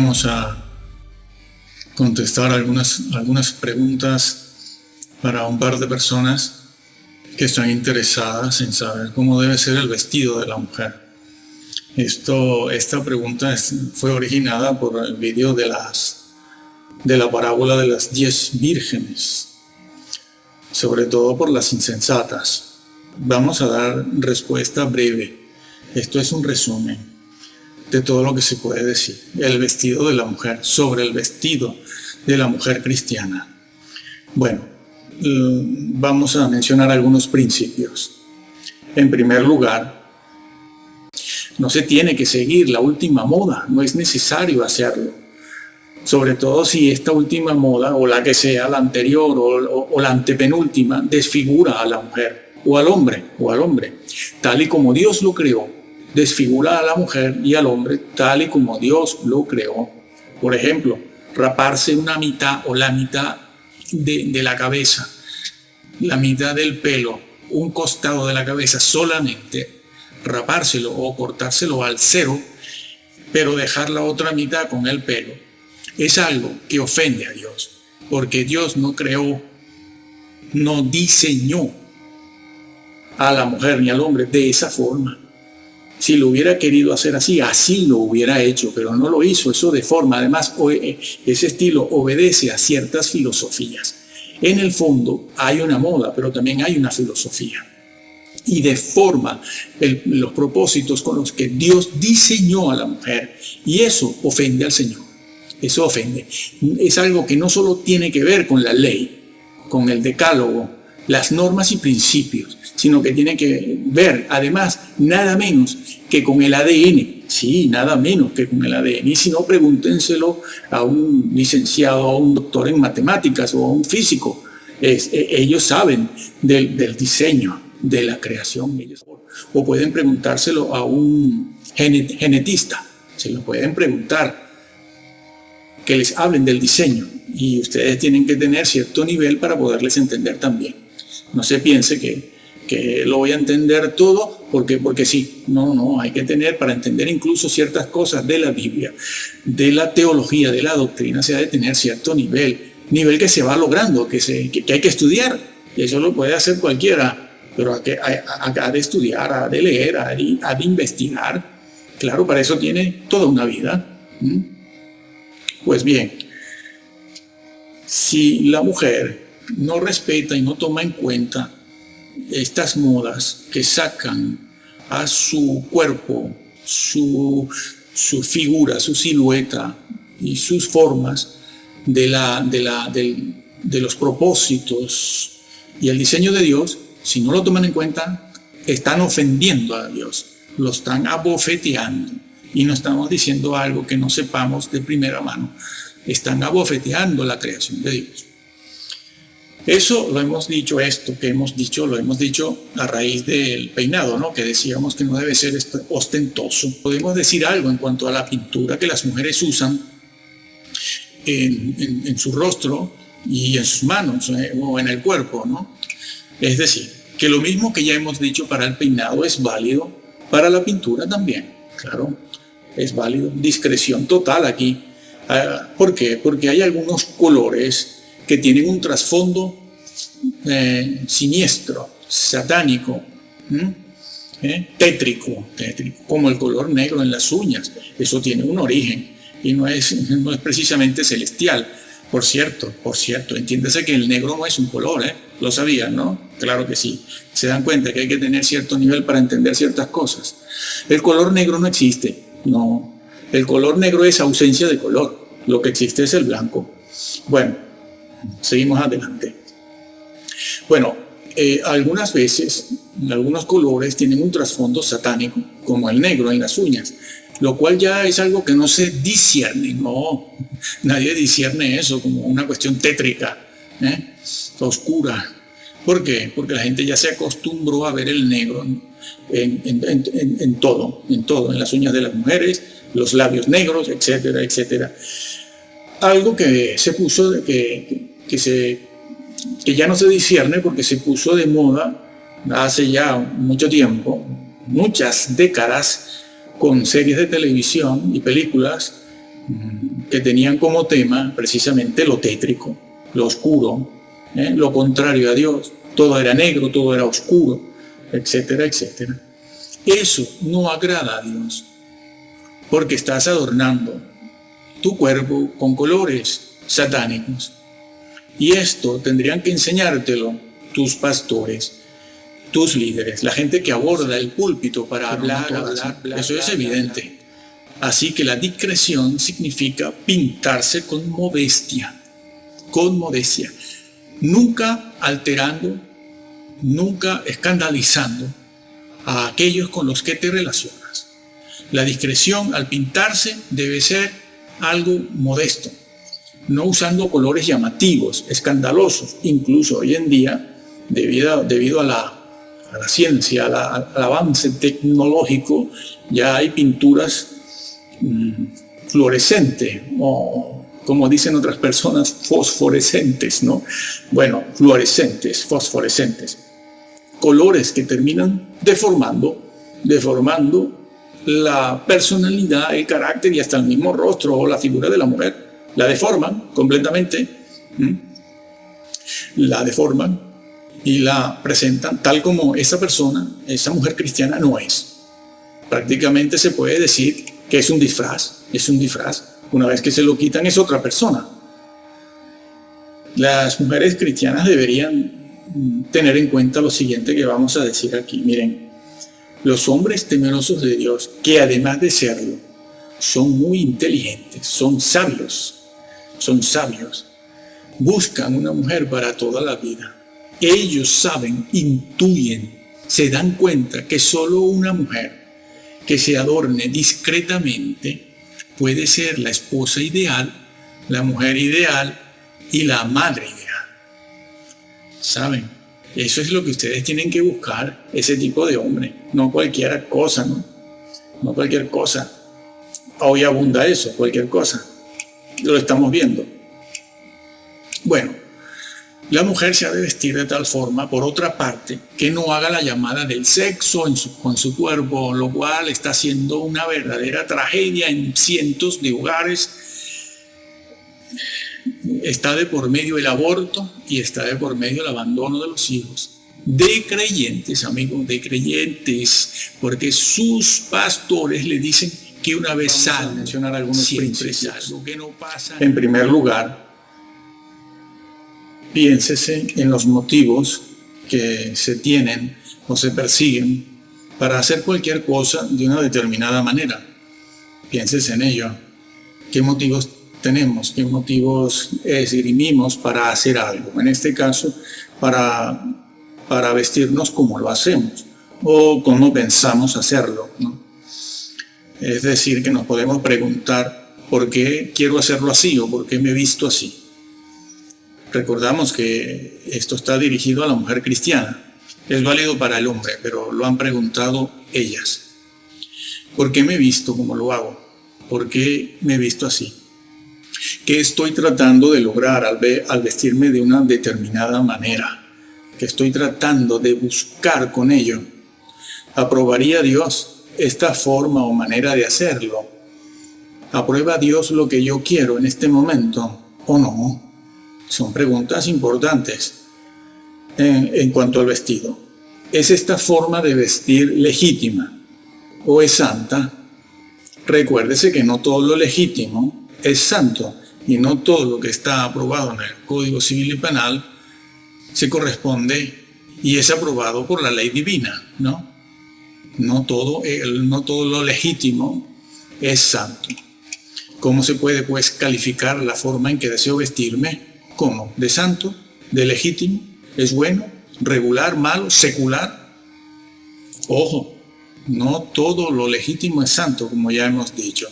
Vamos a contestar algunas preguntas para un par de personas que están interesadas en saber cómo debe ser el vestido de la mujer. Esta pregunta fue originada por el video de la parábola de las 10 vírgenes, sobre todo por las insensatas. Vamos a dar respuesta breve. Esto es un resumen de todo lo que se puede decir. El vestido de la mujer, sobre el vestido de la mujer cristiana. Bueno, vamos a mencionar algunos principios. En primer lugar, no se tiene que seguir la última moda, no es necesario hacerlo. Sobre todo si esta última moda, o la que sea, la anterior o la antepenúltima, desfigura a la mujer o al hombre, tal y como Dios lo creó. Desfigura a la mujer y al hombre tal y como Dios lo creó. Por ejemplo, raparse una mitad o la mitad de la cabeza, la mitad del pelo, un costado de la cabeza solamente, rapárselo o cortárselo al cero, pero dejar la otra mitad con el pelo, es algo que ofende a Dios, porque Dios no creó, no diseñó a la mujer ni al hombre de esa forma. Si lo hubiera querido hacer así, así lo hubiera hecho, pero no lo hizo. Eso deforma. Además, ese estilo obedece a ciertas filosofías. En el fondo hay una moda, pero también hay una filosofía. Y deforma los propósitos con los que Dios diseñó a la mujer. Y eso ofende al Señor. Eso ofende. Es algo que no solo tiene que ver con la ley, con el decálogo, las normas y principios, sino que tiene que ver, además, nada menos que con el ADN. Sí, nada menos que con el ADN. Y si no, pregúntenselo a un licenciado, a un doctor en matemáticas o a un físico. Ellos saben del diseño, de la creación. O pueden preguntárselo a un genetista. Se lo pueden preguntar, que les hablen del diseño. Y ustedes tienen que tener cierto nivel para poderles entender también. No se piense que lo voy a entender todo porque sí. No, hay que tener, para entender incluso ciertas cosas de la Biblia, de la teología, de la doctrina, se ha de tener cierto nivel que se va logrando, que hay que estudiar. Y eso lo puede hacer cualquiera, pero ha de estudiar, ha de leer, ha de investigar. Claro, para eso tiene toda una vida. Pues bien, si la mujer no respeta y no toma en cuenta estas modas que sacan a su cuerpo, su figura, su silueta y sus formas de los propósitos y el diseño de Dios, si no lo toman en cuenta, están ofendiendo a Dios, lo están abofeteando. Y no estamos diciendo algo que no sepamos de primera mano, están abofeteando la creación de Dios. Eso lo hemos dicho, lo hemos dicho a raíz del peinado, ¿no? Que decíamos que no debe ser ostentoso. Podemos decir algo en cuanto a la pintura que las mujeres usan en su rostro y en sus manos o en el cuerpo, ¿no? Es decir, que lo mismo que ya hemos dicho para el peinado es válido para la pintura también, claro, es válido. Discreción total aquí. ¿Por qué? Porque hay algunos colores que tienen un trasfondo siniestro, satánico, tétrico, como el color negro en las uñas. Eso tiene un origen y no es precisamente celestial. Por cierto, entiéndase que el negro no es un color, lo sabían, ¿no? Claro que sí. Se dan cuenta que hay que tener cierto nivel para entender ciertas cosas. El color negro no existe, no. El color negro es ausencia de color. Lo que existe es el blanco. Bueno, seguimos adelante. Bueno, algunas veces, algunos colores tienen un trasfondo satánico, como el negro en las uñas, lo cual ya es algo que no se discierne, no, nadie discierne eso como una cuestión tétrica, oscura. ¿Por qué? Porque la gente ya se acostumbró a ver el negro en todo, en las uñas de las mujeres, los labios negros, etcétera, etcétera. Algo que se puso, que ya no se discierne porque se puso de moda hace ya mucho tiempo, muchas décadas, con series de televisión y películas que tenían como tema precisamente lo tétrico, lo oscuro, lo contrario a Dios. Todo era negro, todo era oscuro, etcétera, etcétera. Eso no agrada a Dios, porque estás adornando tu cuerpo con colores satánicos. Y esto tendrían que enseñártelo tus pastores, tus líderes, la gente que aborda el púlpito para hablar. Eso es evidente. Así que la discreción significa pintarse con modestia, nunca alterando, nunca escandalizando a aquellos con los que te relacionas. La discreción al pintarse debe ser algo modesto, no usando colores llamativos, escandalosos. Incluso hoy en día, debido a la ciencia, al avance tecnológico, ya hay pinturas fluorescentes, o como dicen otras personas, fosforescentes, ¿no? Bueno, fluorescentes, fosforescentes. Colores que terminan deformando la personalidad, el carácter y hasta el mismo rostro o la figura de la mujer. La deforman completamente, la deforman y la presentan tal como esa persona, esa mujer cristiana no es. Prácticamente se puede decir que es un disfraz. Una vez que se lo quitan es otra persona. Las mujeres cristianas deberían tener en cuenta lo siguiente que vamos a decir aquí. Miren, los hombres temerosos de Dios, que además de serlo, son muy inteligentes, son sabios, buscan una mujer para toda la vida. Ellos saben, intuyen, se dan cuenta que solo una mujer que se adorne discretamente puede ser la esposa ideal, la mujer ideal y la madre ideal. ¿Saben? Eso es lo que ustedes tienen que buscar, ese tipo de hombre, no cualquier cosa, ¿no? No cualquier cosa. Hoy abunda eso, cualquier cosa. Lo estamos viendo. Bueno, la mujer se ha de vestir de tal forma, por otra parte, que no haga la llamada del sexo con su cuerpo, lo cual está siendo una verdadera tragedia en cientos de hogares. Está de por medio el aborto y está de por medio el abandono de los hijos. De creyentes, amigos, de creyentes, porque sus pastores le dicen que una vez salvo, mencionar algunos principios. Que no pasa. En primer lugar, piénsese en los motivos que se tienen o se persiguen para hacer cualquier cosa de una determinada manera. Piénsese en ello. ¿Qué motivos tenemos? ¿Qué motivos esgrimimos para hacer algo? En este caso, para vestirnos como lo hacemos o como pensamos hacerlo, ¿no? Es decir, que nos podemos preguntar ¿por qué quiero hacerlo así o por qué me he visto así? Recordamos que esto está dirigido a la mujer cristiana. Es válido para el hombre, pero lo han preguntado ellas. ¿Por qué me he visto como lo hago? ¿Por qué me he visto así? ¿Qué estoy tratando de lograr al vestirme de una determinada manera? ¿Qué estoy tratando de buscar con ello? ¿Aprobaría Dios esta forma o manera de hacerlo? ¿Aprueba Dios lo que yo quiero en este momento o no? Son preguntas importantes en cuanto al vestido. ¿Es esta forma de vestir legítima o es santa? Recuérdese que no todo lo legítimo es santo y no todo lo que está aprobado en el Código Civil y Penal se corresponde y es aprobado por la ley divina, ¿no? No todo lo legítimo es santo. ¿Cómo se puede, pues, calificar la forma en que deseo vestirme? ¿Cómo? ¿De santo? ¿De legítimo? ¿Es bueno? ¿Regular? ¿Malo? ¿Secular? Ojo, no todo lo legítimo es santo, como ya hemos dicho.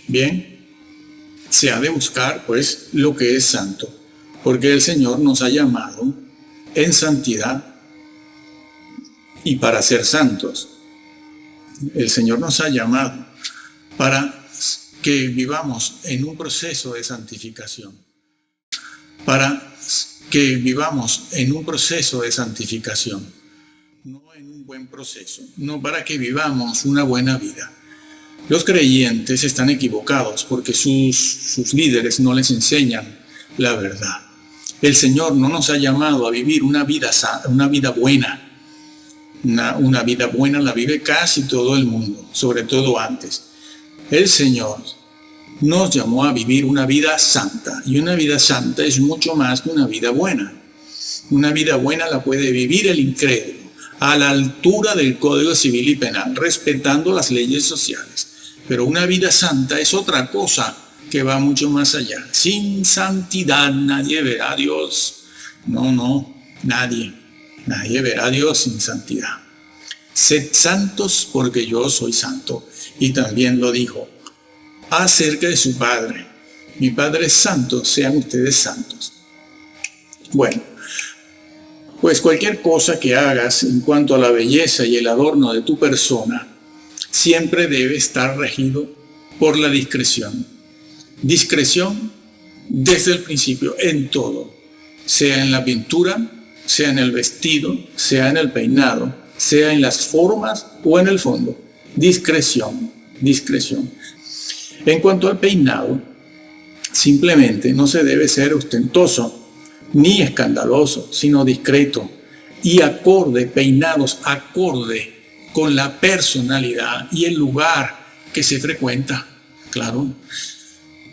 Bien, se ha de buscar, pues, lo que es santo, porque el Señor nos ha llamado en santidad y para ser santos. El Señor nos ha llamado para que vivamos en un proceso de santificación. Para que vivamos en un proceso de santificación, no en un buen proceso, no para que vivamos una buena vida, Los creyentes están equivocados porque sus líderes no les enseñan la verdad. El Señor no nos ha llamado a vivir una vida buena. Una vida buena la vive casi todo el mundo, sobre todo antes. El Señor nos llamó a vivir una vida santa, y una vida santa es mucho más que una vida buena. Una vida buena la puede vivir el incrédulo, a la altura del Código Civil y Penal, respetando las leyes sociales. Pero una vida santa es otra cosa que va mucho más allá. Sin santidad nadie verá a Dios. No, nadie. Nadie verá a Dios sin santidad. Sed santos porque yo soy santo. Y también lo dijo acerca de su Padre. Mi Padre es santo, sean ustedes santos. Bueno, pues cualquier cosa que hagas en cuanto a la belleza y el adorno de tu persona, siempre debe estar regido por la discreción. Discreción desde el principio, en todo, sea en la pintura, sea en el vestido, sea en el peinado, sea en las formas o en el fondo. Discreción, discreción. En cuanto al peinado, simplemente no se debe ser ostentoso ni escandaloso, sino discreto y acorde, peinados acorde con la personalidad y el lugar que se frecuenta. Claro,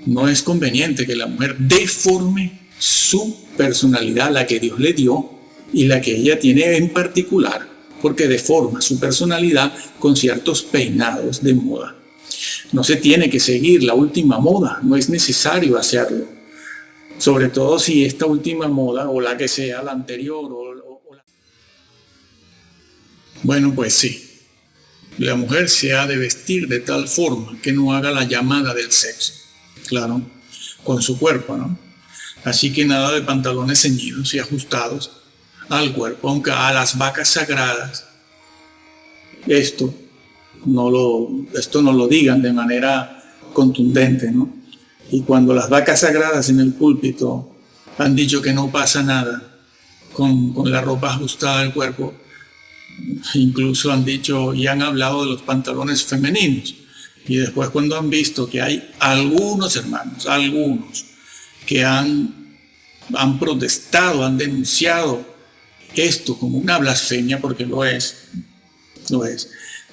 no es conveniente que la mujer deforme su personalidad, la que Dios le dio y la que ella tiene en particular, porque deforma su personalidad con ciertos peinados de moda. No se tiene que seguir la última moda, no es necesario hacerlo. Sobre todo si esta última moda, o la que sea, la anterior, Bueno, pues sí, la mujer se ha de vestir de tal forma que no haga la llamada del sexo, claro, con su cuerpo, ¿no? Así que nada de pantalones ceñidos y ajustados al cuerpo, aunque a las vacas sagradas esto no lo digan de manera contundente, ¿no? Y cuando las vacas sagradas en el púlpito han dicho que no pasa nada con la ropa ajustada al cuerpo, incluso han dicho y han hablado de los pantalones femeninos. Y después, cuando han visto que hay algunos hermanos, que han protestado, han denunciado esto como una blasfemia, porque lo es,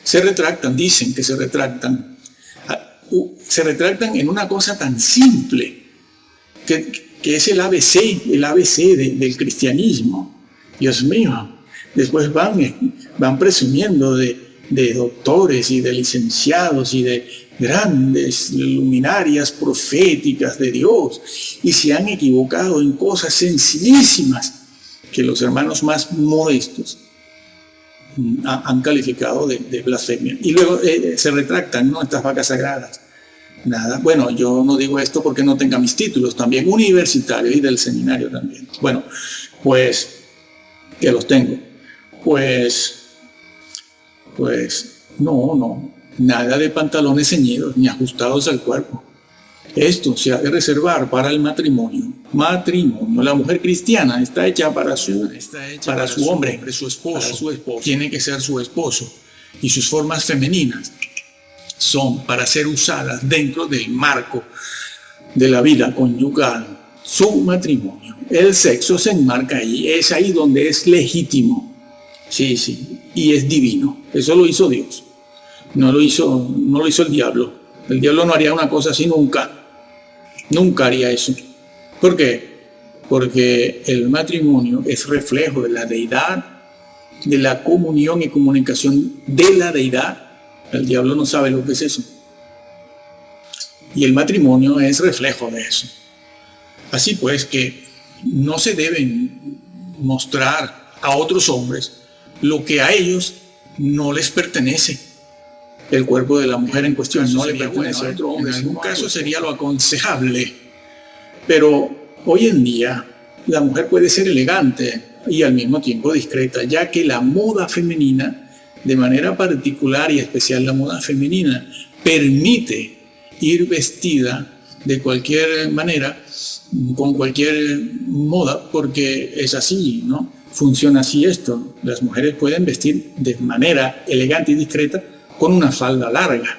se retractan, dicen que se retractan en una cosa tan simple que es el ABC del cristianismo. Dios mío, después van presumiendo de doctores y de licenciados y de grandes luminarias proféticas de Dios, y se han equivocado en cosas sencillísimas que los hermanos más modestos han calificado de blasfemia. Y luego se retractan, ¿no?, estas vacas sagradas. Nada, bueno, yo no digo esto porque no tenga mis títulos también universitarios y del seminario también. Bueno, pues que los tengo. Pues no, nada de pantalones ceñidos ni ajustados al cuerpo. Esto se ha de reservar para el matrimonio. La mujer cristiana está hecha para su hombre, su esposo. Tiene que ser su esposo. Y sus formas femeninas son para ser usadas dentro del marco de la vida conyugal, su matrimonio. El sexo se enmarca ahí, es ahí donde es legítimo. Sí, y es divino. Eso lo hizo Dios. No lo hizo el diablo. El diablo no haría una cosa así nunca. Nunca haría eso. ¿Por qué? Porque el matrimonio es reflejo de la deidad, de la comunión y comunicación de la deidad. El diablo no sabe lo que es eso. Y el matrimonio es reflejo de eso. Así pues que no se deben mostrar a otros hombres lo que a ellos no les pertenece. El cuerpo de la mujer en cuestión no le pertenece a otro hombre. En algún caso sería lo aconsejable. Pero hoy en día la mujer puede ser elegante y al mismo tiempo discreta, ya que la moda femenina, de manera particular y especial la moda femenina, permite ir vestida de cualquier manera, con cualquier moda, porque es así, ¿no? Funciona así esto. Las mujeres pueden vestir de manera elegante y discreta con una falda larga,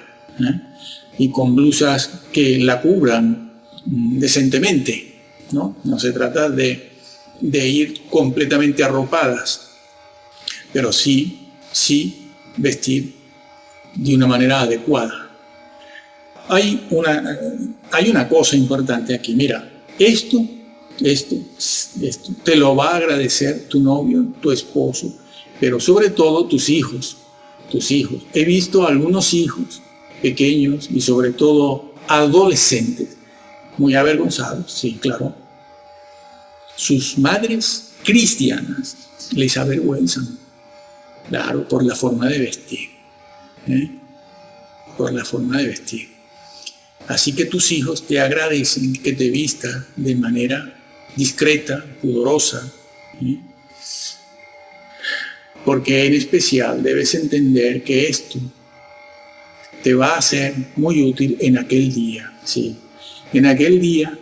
y con blusas que la cubran decentemente, ¿no? No se trata de ir completamente arropadas, pero sí vestir de una manera adecuada. Hay una cosa importante aquí. Mira, esto te lo va a agradecer tu novio, tu esposo, pero sobre todo tus hijos. He visto algunos hijos pequeños y sobre todo adolescentes muy avergonzados, sí, claro. Sus madres cristianas les avergüenzan, claro, por la forma de vestir, por la forma de vestir. Así que tus hijos te agradecen que te vistas de manera discreta, pudorosa, porque en especial debes entender que esto te va a ser muy útil en aquel día, ¿sí? En aquel día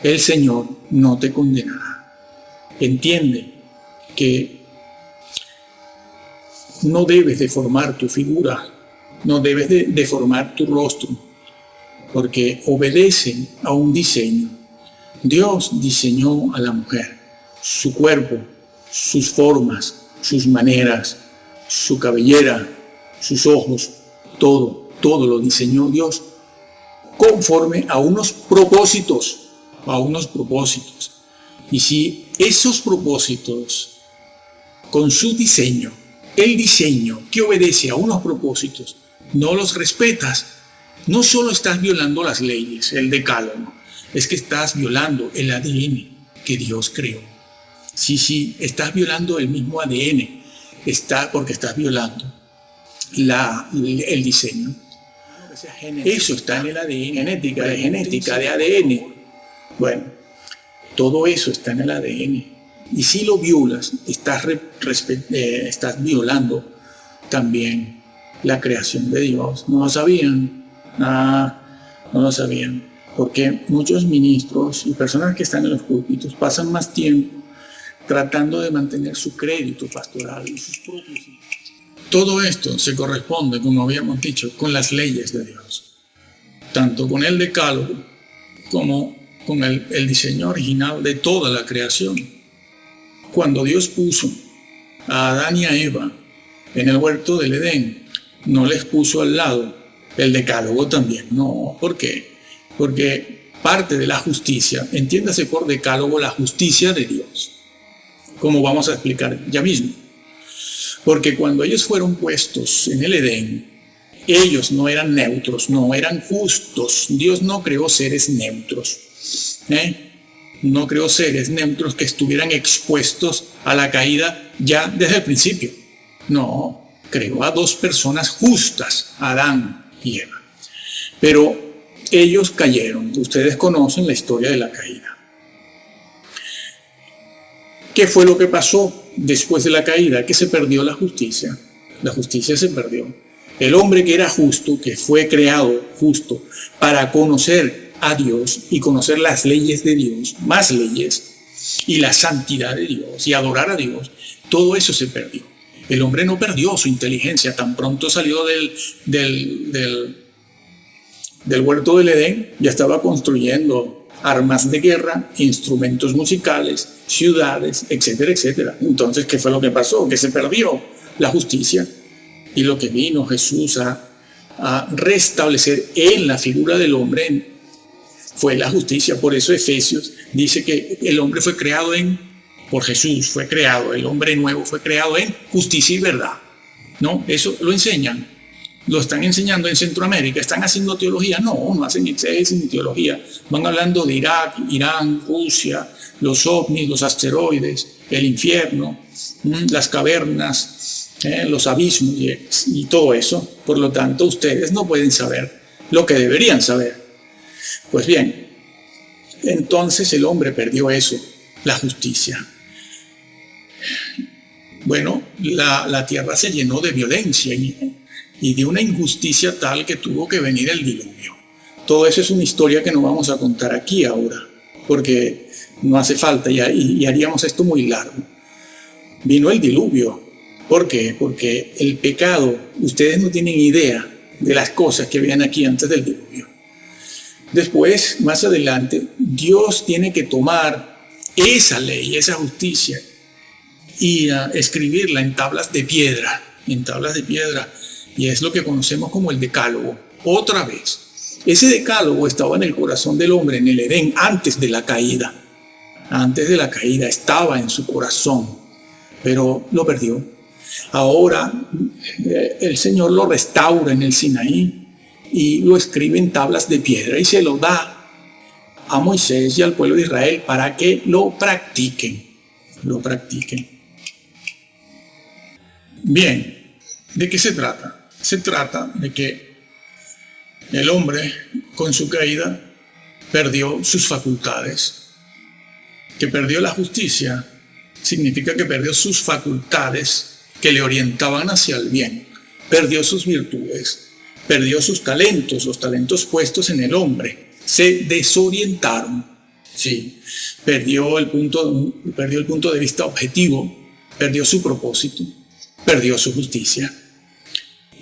el Señor no te condenará. Entiende que no debes deformar tu figura, no debes deformar tu rostro, porque obedecen a un diseño. Dios diseñó a la mujer, su cuerpo, sus formas, sus maneras, su cabellera, sus ojos, todo lo diseñó Dios conforme a unos propósitos, Y si esos propósitos, con su diseño, el diseño que obedece a unos propósitos, no los respetas, no solo estás violando las leyes, el decálogo, es que estás violando el ADN que Dios creó. Sí, estás violando el mismo ADN, porque estás violando el diseño. Eso está en el ADN, genética, de ADN. Bueno, todo eso está en el ADN. Y si lo violas, estás violando también la creación de Dios. ¿No lo sabían? No lo sabían, porque muchos ministros y personas que están en los púlpitos pasan más tiempo tratando de mantener su crédito pastoral y sus propios hijos. Todo esto se corresponde, como habíamos dicho, con las leyes de Dios, tanto con el decálogo como con el diseño original de toda la creación. Cuando Dios puso a Adán y a Eva en el huerto del Edén, no les puso al lado el decálogo también. No, ¿por qué? Porque parte de la justicia, entiéndase por decálogo la justicia de Dios, como vamos a explicar ya mismo. Porque cuando ellos fueron puestos en el Edén, ellos no eran neutros, no eran justos. Dios no creó seres neutros, no creó seres neutros que estuvieran expuestos a la caída ya desde el principio. No, creó a dos personas justas, Adán y Eva. Pero ellos cayeron. Ustedes conocen la historia de la caída. ¿Qué fue lo que pasó después de la caída? Que se perdió la justicia. La justicia se perdió. El hombre que era justo, que fue creado justo para conocer a Dios y conocer las leyes de Dios, más leyes, y la santidad de Dios y adorar a Dios, todo eso se perdió. El hombre no perdió su inteligencia, tan pronto salió del huerto del Edén, ya estaba construyendo armas de guerra, instrumentos musicales, ciudades, etcétera, etcétera. Entonces, ¿qué fue lo que pasó? Que se perdió la justicia. Y lo que vino Jesús a restablecer en la figura del hombre fue la justicia. Por eso Efesios dice que el hombre fue creado por Jesús, fue creado, el hombre nuevo fue creado en justicia y verdad. ¿No? Eso lo enseñan. Lo están enseñando en Centroamérica. ¿Están haciendo teología? No hacen exceso teología. Van hablando de Irak, Irán, Rusia, los ovnis, los asteroides, el infierno, las cavernas, los abismos y todo eso. Por lo tanto, ustedes no pueden saber lo que deberían saber. Pues bien, entonces el hombre perdió eso, la justicia. Bueno, la tierra se llenó de violencia y de una injusticia tal que tuvo que venir el diluvio. Todo eso es una historia que no vamos a contar aquí ahora, porque no hace falta y haríamos esto muy largo. Vino el diluvio. ¿Por qué? Porque el pecado, ustedes no tienen idea de las cosas que ven aquí antes del diluvio. Después, más adelante, Dios tiene que tomar esa ley, esa justicia, y escribirla en tablas de piedra, y es lo que conocemos como el decálogo. Otra vez, ese decálogo estaba en el corazón del hombre, en el Edén, antes de la caída. Antes de la caída estaba en su corazón, pero lo perdió. Ahora el Señor lo restaura en el Sinaí y lo escribe en tablas de piedra y se lo da a Moisés y al pueblo de Israel para que lo practiquen. Bien, ¿de qué se trata? Se trata de que el hombre con su caída perdió sus facultades. Que perdió la justicia significa que perdió sus facultades que le orientaban hacia el bien. Perdió sus virtudes, perdió sus talentos, los talentos puestos en el hombre. Se desorientaron. Sí, perdió el punto de vista objetivo, perdió su propósito, perdió su justicia.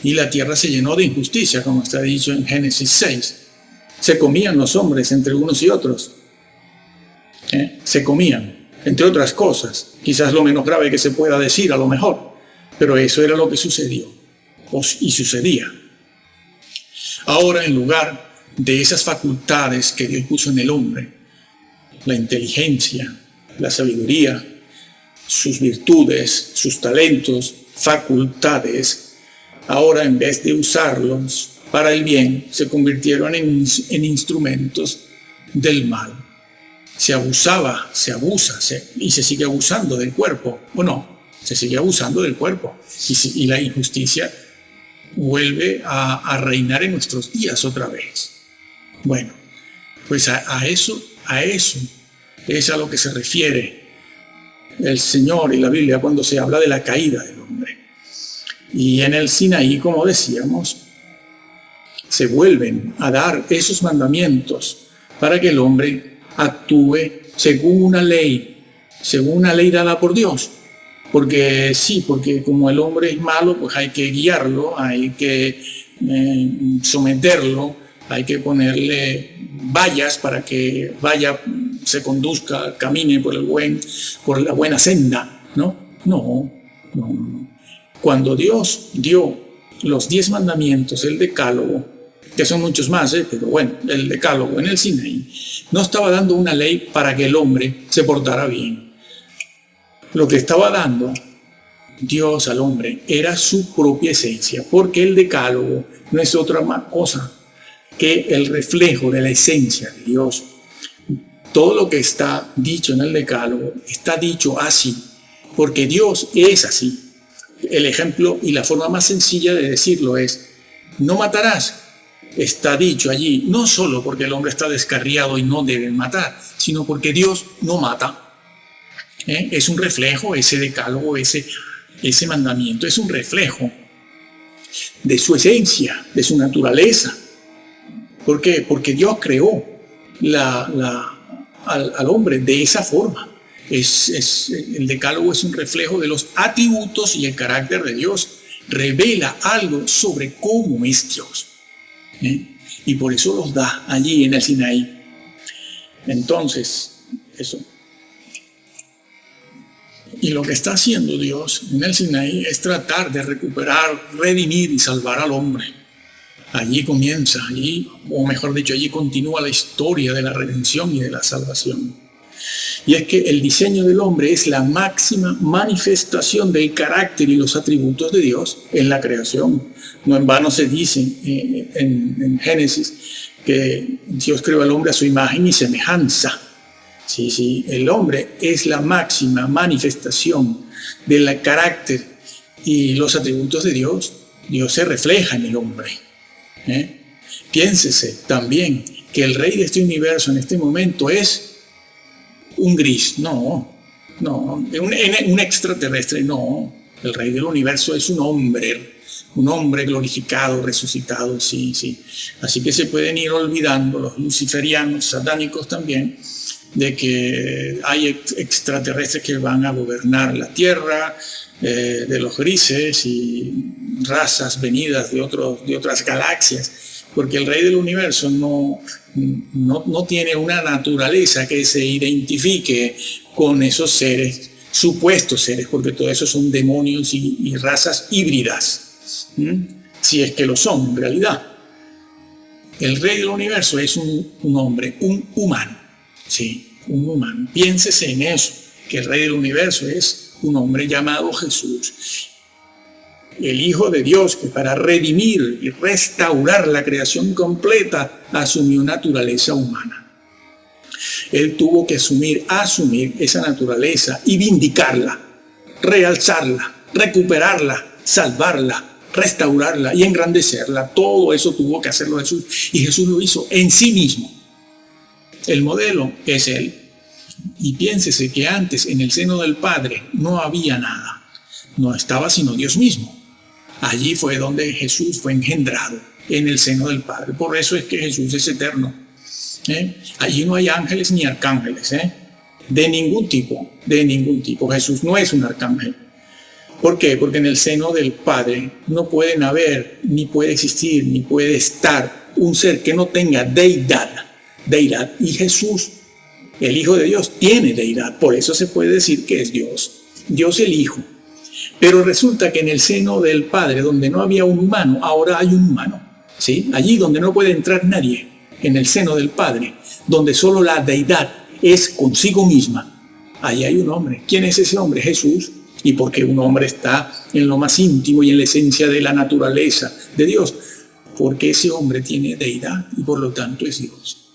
Y la tierra se llenó de injusticia, como está dicho en Génesis 6. Se comían los hombres entre unos y otros. Se comían, entre otras cosas. Quizás lo menos grave que se pueda decir, a lo mejor. Pero eso era lo que sucedió. Y sucedía. Ahora, en lugar de esas facultades que Dios puso en el hombre, la inteligencia, la sabiduría, sus virtudes, sus talentos, facultades, ahora en vez de usarlos para el bien, se convirtieron en instrumentos del mal. Se abusaba, se abusa, y se sigue abusando del cuerpo, ¿o no? Se sigue abusando del cuerpo, y la injusticia vuelve a reinar en nuestros días otra vez. Bueno, pues a eso es a lo que se refiere el Señor y la Biblia cuando se habla de la caída del hombre. Y en el Sinaí, como decíamos, se vuelven a dar esos mandamientos para que el hombre actúe según una ley dada por Dios. Porque como el hombre es malo, pues hay que guiarlo, hay que someterlo, hay que ponerle vallas para que se conduzca, camine por la buena senda, ¿no? No. Cuando Dios dio los 10 mandamientos, el decálogo, que son muchos más, pero bueno, el decálogo en el Sinaí, no estaba dando una ley para que el hombre se portara bien. Lo que estaba dando Dios al hombre era su propia esencia, porque el decálogo no es otra cosa que el reflejo de la esencia de Dios. Todo lo que está dicho en el decálogo está dicho así, porque Dios es así. El ejemplo y la forma más sencilla de decirlo es: no matarás. Está dicho allí, no solo porque el hombre está descarriado y no debe matar, sino porque Dios no mata. Es un reflejo, ese decálogo, ese mandamiento, es un reflejo de su esencia, de su naturaleza. ¿Por qué? Porque Dios creó al hombre de esa forma. El decálogo es un reflejo de los atributos y el carácter de Dios. Revela algo sobre cómo es Dios. Y por eso los da allí en el Sinaí. Entonces, eso. Y lo que está haciendo Dios en el Sinaí es tratar de recuperar, redimir y salvar al hombre. Allí comienza, o mejor dicho, allí continúa la historia de la redención y de la salvación. Y es que el diseño del hombre es la máxima manifestación del carácter y los atributos de Dios en la creación. No en vano se dice en Génesis que Dios creó al hombre a su imagen y semejanza. Sí, el hombre es la máxima manifestación del carácter y los atributos de Dios. Dios se refleja en el hombre. Piénsese también que el rey de este universo en este momento es un gris. No, un extraterrestre, no. El rey del universo es un hombre glorificado, resucitado, sí. Así que se pueden ir olvidando los luciferianos, satánicos también, de que hay extraterrestres que van a gobernar la tierra, de los grises y razas venidas de otras galaxias, porque el Rey del Universo no tiene una naturaleza que se identifique con esos seres, supuestos seres, porque todo eso son demonios y razas híbridas, si es que lo son en realidad. El Rey del Universo es un hombre, un humano, ¿sí? Un humano. Piénsese en eso, que el Rey del Universo es un hombre llamado Jesús, el Hijo de Dios, que para redimir y restaurar la creación completa asumió naturaleza humana. Él tuvo que asumir esa naturaleza y vindicarla, realzarla, recuperarla, salvarla, restaurarla y engrandecerla. Todo eso tuvo que hacerlo Jesús, y Jesús lo hizo en sí mismo. El modelo es Él. Y piénsese que antes en el seno del Padre no había nada, no estaba sino Dios mismo. Allí fue donde Jesús fue engendrado, en el seno del Padre. Por eso es que Jesús es eterno. Allí no hay ángeles ni arcángeles, de ningún tipo, de ningún tipo. Jesús no es un arcángel. ¿Por qué? Porque en el seno del Padre no pueden haber, ni puede existir, ni puede estar un ser que no tenga deidad. Y Jesús, el Hijo de Dios, tiene deidad. Por eso se puede decir que es Dios. Dios el Hijo. Pero resulta que en el seno del Padre, donde no había un humano, ahora hay un humano, ¿sí? Allí donde no puede entrar nadie, en el seno del Padre, donde solo la deidad es consigo misma, allí hay un hombre. ¿Quién es ese hombre? Jesús. ¿Y por qué un hombre está en lo más íntimo y en la esencia de la naturaleza de Dios? Porque ese hombre tiene deidad y por lo tanto es Dios.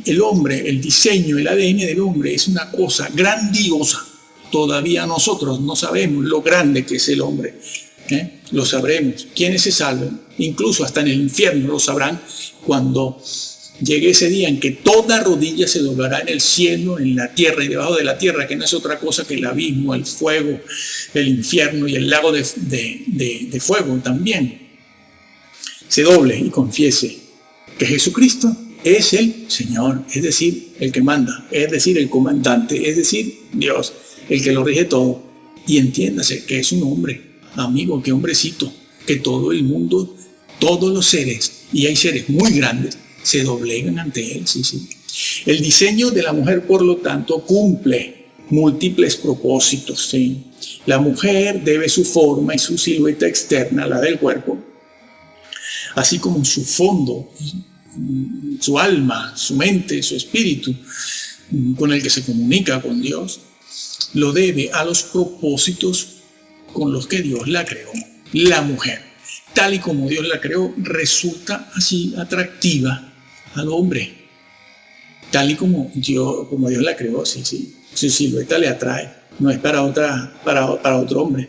El hombre, el diseño, el ADN del hombre es una cosa grandiosa. Todavía nosotros no sabemos lo grande que es el hombre. Lo sabremos. ¿Quiénes se salven? Incluso hasta en el infierno lo sabrán cuando llegue ese día en que toda rodilla se doblará en el cielo, en la tierra y debajo de la tierra, que no es otra cosa que el abismo, el fuego, el infierno y el lago de fuego también. Se doble y confiese que Jesucristo es el Señor, es decir, el que manda, es decir, el comandante, es decir, Dios, el que lo rige todo. Y entiéndase que es un hombre, amigo, que hombrecito, que todo el mundo, todos los seres, y hay seres muy grandes, se doblegan ante él, sí. El diseño de la mujer, por lo tanto, cumple múltiples propósitos, ¿sí? La mujer debe su forma y su silueta externa, la del cuerpo, así como su fondo, su alma, su mente, su espíritu, con el que se comunica con Dios, lo debe a los propósitos con los que Dios la creó. La mujer, tal y como Dios la creó, resulta así atractiva al hombre. Tal y como Dios la creó, sí. Su silueta le atrae, no es para otro hombre.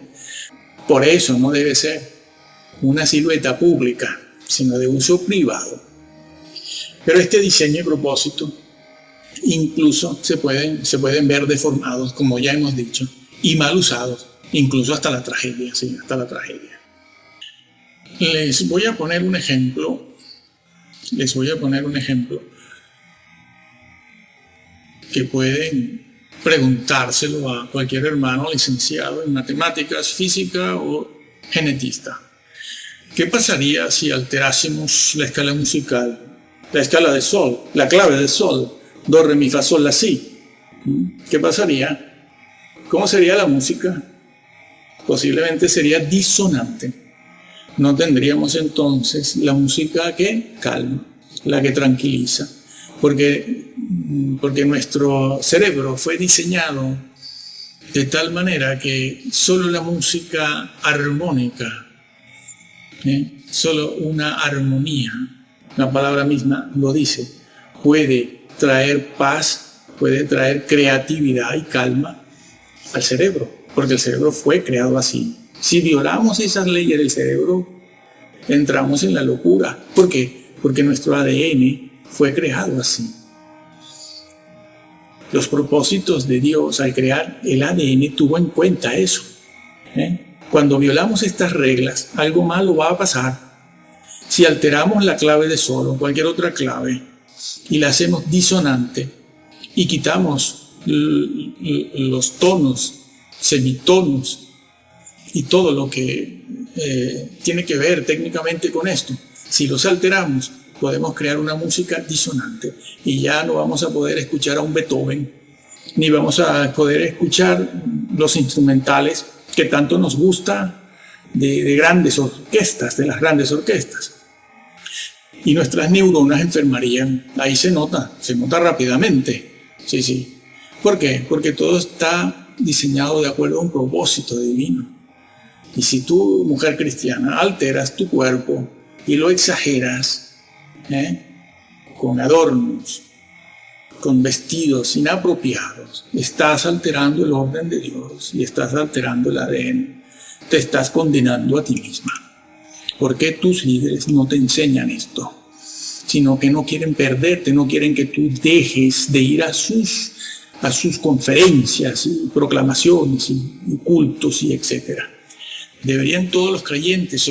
Por eso no debe ser una silueta pública, sino de uso privado. Pero este diseño y propósito incluso se pueden ver deformados, como ya hemos dicho, y mal usados, incluso hasta la tragedia, sí, hasta la tragedia. Les voy a poner un ejemplo que pueden preguntárselo a cualquier hermano licenciado en matemáticas, física o genetista. ¿Qué pasaría si alterásemos la escala musical, la escala de sol, la clave de sol, do, re, mi, fa, sol, la, si? ¿Qué pasaría? ¿Cómo sería la música? Posiblemente sería disonante. No tendríamos entonces la música que calma, la que tranquiliza, porque nuestro cerebro fue diseñado de tal manera que solo la música armónica, solo una armonía, la palabra misma lo dice, puede traer paz, puede traer creatividad y calma al cerebro, porque el cerebro fue creado así. Si violamos esas leyes del cerebro, entramos en la locura. ¿Por qué? Porque nuestro ADN fue creado así. Los propósitos de Dios al crear el ADN tuvo en cuenta eso. Cuando violamos estas reglas, algo malo va a pasar. Si alteramos la clave de sol o cualquier otra clave y la hacemos disonante y quitamos los tonos, semitonos y todo lo que tiene que ver técnicamente con esto. Si los alteramos, podemos crear una música disonante y ya no vamos a poder escuchar a un Beethoven, ni vamos a poder escuchar los instrumentales que tanto nos gusta de grandes orquestas, de las grandes orquestas. Y nuestras neuronas enfermarían. Ahí se nota rápidamente. Sí, sí. ¿Por qué? Porque todo está diseñado de acuerdo a un propósito divino. Y si tú, mujer cristiana, alteras tu cuerpo y lo exageras, con adornos, con vestidos inapropiados, estás alterando el orden de Dios y estás alterando el ADN. Te estás condenando a ti misma. ¿Por qué tus líderes no te enseñan esto? Sino que no quieren perderte, no quieren que tú dejes de ir a sus conferencias y proclamaciones y cultos y etcétera. Deberían todos los creyentes,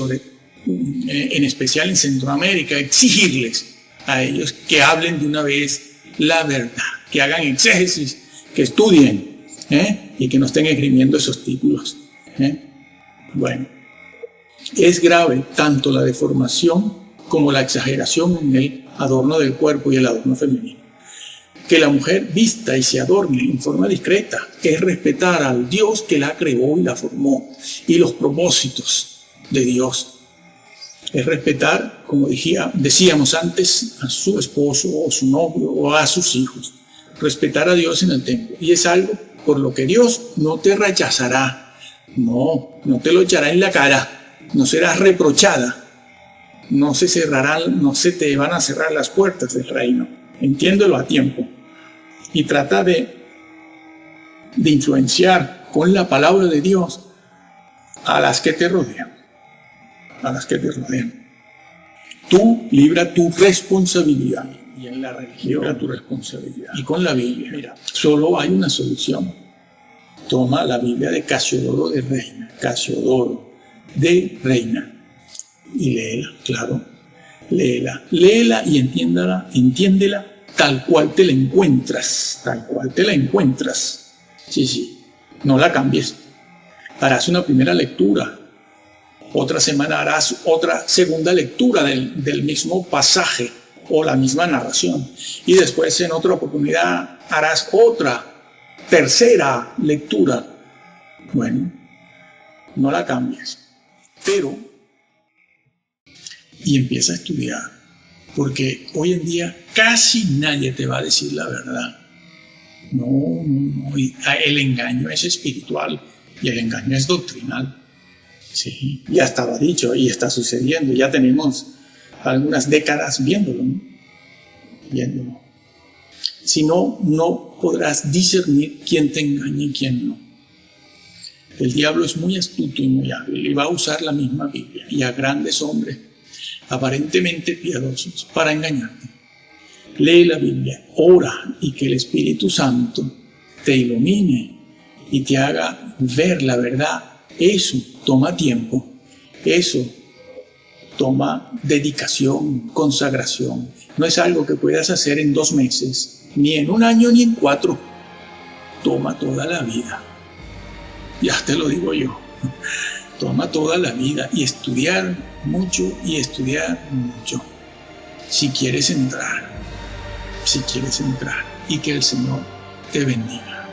en especial en Centroamérica, exigirles a ellos que hablen de una vez la verdad, que hagan exégesis, que estudien, y que no estén esgrimiendo esos títulos. Bueno, es grave tanto la deformación como la exageración en el adorno del cuerpo y el adorno femenino. Que la mujer vista y se adorne en forma discreta es respetar al Dios que la creó y la formó y los propósitos de Dios. Es respetar, como decíamos antes, a su esposo o su novio o a sus hijos. Respetar a Dios en el templo. Y es algo por lo que Dios no te rechazará. No te lo echará en la cara. No serás reprochada. No se te van a cerrar las puertas del reino. Entiéndelo a tiempo. Y trata de influenciar con la palabra de Dios a las que te rodean. A las que te rodean. Tú libra tu responsabilidad. Y en la religión libra tu responsabilidad. Y con la Biblia, mira, solo hay una solución. Toma la Biblia de Casiodoro de Reina. Casiodoro de Reina. Y léela, claro. Léela y entiéndela tal cual te la encuentras. Tal cual te la encuentras. Sí. No la cambies. Harás una primera lectura. Otra semana harás otra segunda lectura del mismo pasaje o la misma narración. Y después en otra oportunidad harás otra tercera lectura. Bueno, no la cambies. Y empieza a estudiar. Porque hoy en día casi nadie te va a decir la verdad. No. El engaño es espiritual y el engaño es doctrinal. Sí, ya estaba dicho y está sucediendo. Ya tenemos algunas décadas viéndolo. Si no, no podrás discernir quién te engaña y quién no. El diablo es muy astuto y muy hábil y va a usar la misma Biblia y a grandes hombres aparentemente piadosos para engañarte. Lee la Biblia, ora y que el Espíritu Santo te ilumine y te haga ver la verdad. Eso toma tiempo, eso toma dedicación, consagración. No es algo que puedas hacer en 2 meses, ni en 1 año, ni en 4. Toma toda la vida. Ya te lo digo yo. Toma toda la vida y estudiar mucho si quieres entrar y que el Señor te bendiga.